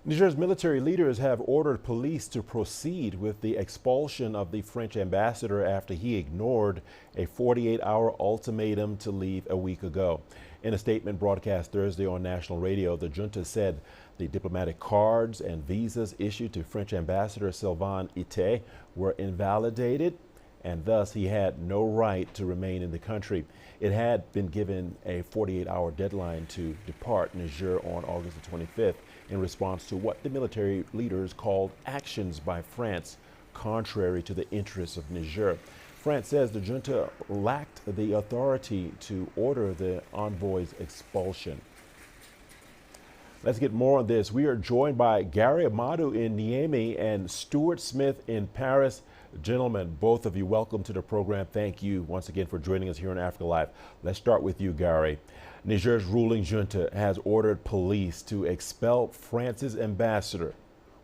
Niger's military leaders have ordered police to proceed with the expulsion of the French ambassador after he ignored a 48-hour ultimatum to leave a week ago. In a statement broadcast Thursday on national radio, the junta said the diplomatic cards and visas issued to French Ambassador Sylvain Itte were invalidated, and thus he had no right to remain in the country. It had been given a 48-hour deadline to depart Niger on August the 25th in response to what the military leaders called actions by France contrary to the interests of Niger. France says the junta lacked the authority to order the envoy's expulsion. Let's get more on this. We are joined by Gary Amadou in Niamey and Stuart Smith in Paris. Gentlemen, both of you, welcome to the program. Thank you once again for joining us here on Africa Live. Let's start with you, Gary. Niger's ruling junta has ordered police to expel France's ambassador.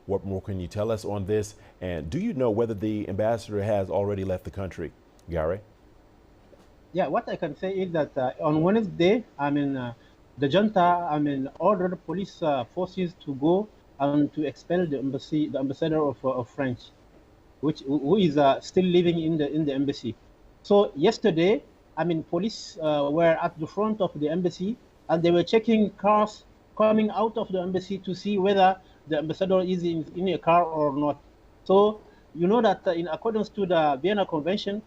What more can you tell us on this? And do you know whether the ambassador has already left the country? Gary? Yeah, what I can say is that on Wednesday, the junta, ordered police forces to go and to expel the ambassador of France, who is still living in the embassy. So yesterday, police were at the front of the embassy and they were checking cars coming out of the embassy to see whether the ambassador is in a car or not. So you know that in accordance to the Vienna Convention,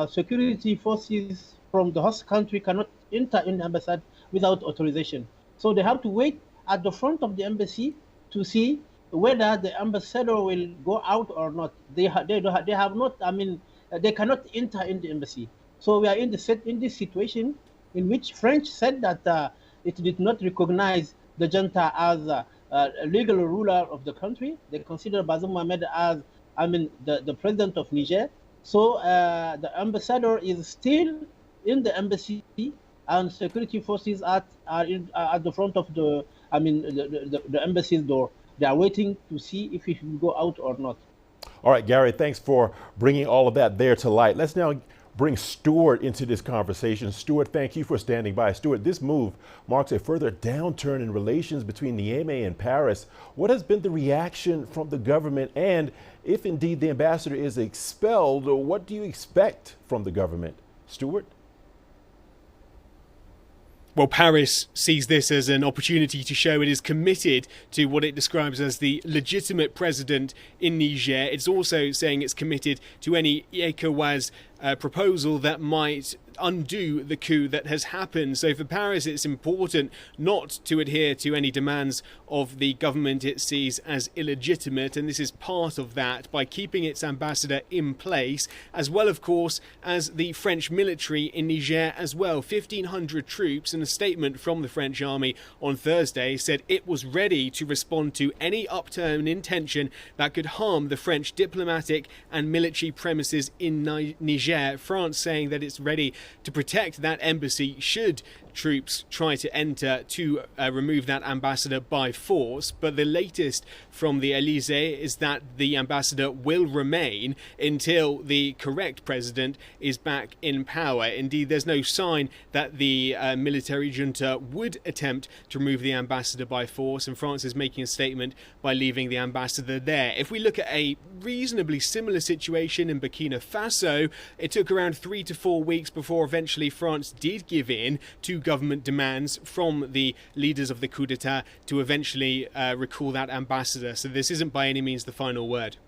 security forces from the host country cannot enter in the embassy without authorization. So they have to wait at the front of the embassy to see whether the ambassador will go out or not. They have not. They cannot enter in the embassy. So we are in this situation in which French said that it did not recognize the junta as a legal ruler of the country. They consider Bazoum Mohamed as the president of Niger. So the ambassador is still in the embassy, and security forces are at the front of the embassy's door. They are waiting to see if he will go out or not. All right, Gary, thanks for bringing all of that there to light. Let's now bring Stuart into this conversation. Stuart, thank you for standing by. Stuart, this move marks a further downturn in relations between Niamey and Paris. What has been the reaction from the government? And if indeed the ambassador is expelled, what do you expect from the government? Stuart? Well, Paris sees this as an opportunity to show it is committed to what it describes as the legitimate president in Niger. It's also saying it's committed to any ECOWAS proposal that might undo the coup that has happened. So for Paris, it's important not to adhere to any demands of the government it sees as illegitimate, and this is part of that by keeping its ambassador in place, as well, of course, as the French military in Niger as well. 1,500 troops, and a statement from the French army on Thursday said it was ready to respond to any upturn in tension that could harm the French diplomatic and military premises in Niger. France saying that it's ready to protect that embassy should troops try to enter to remove that ambassador by force. But the latest from the Elysee is that the ambassador will remain until the correct president is back in power. Indeed, there's no sign that the military junta would attempt to remove the ambassador by force, and France is making a statement by leaving the ambassador there. If we look at a reasonably similar situation in Burkina Faso, it took around 3 to 4 weeks before eventually France did give in to government demands from the leaders of the coup d'etat to eventually recall that ambassador. So this isn't by any means the final word.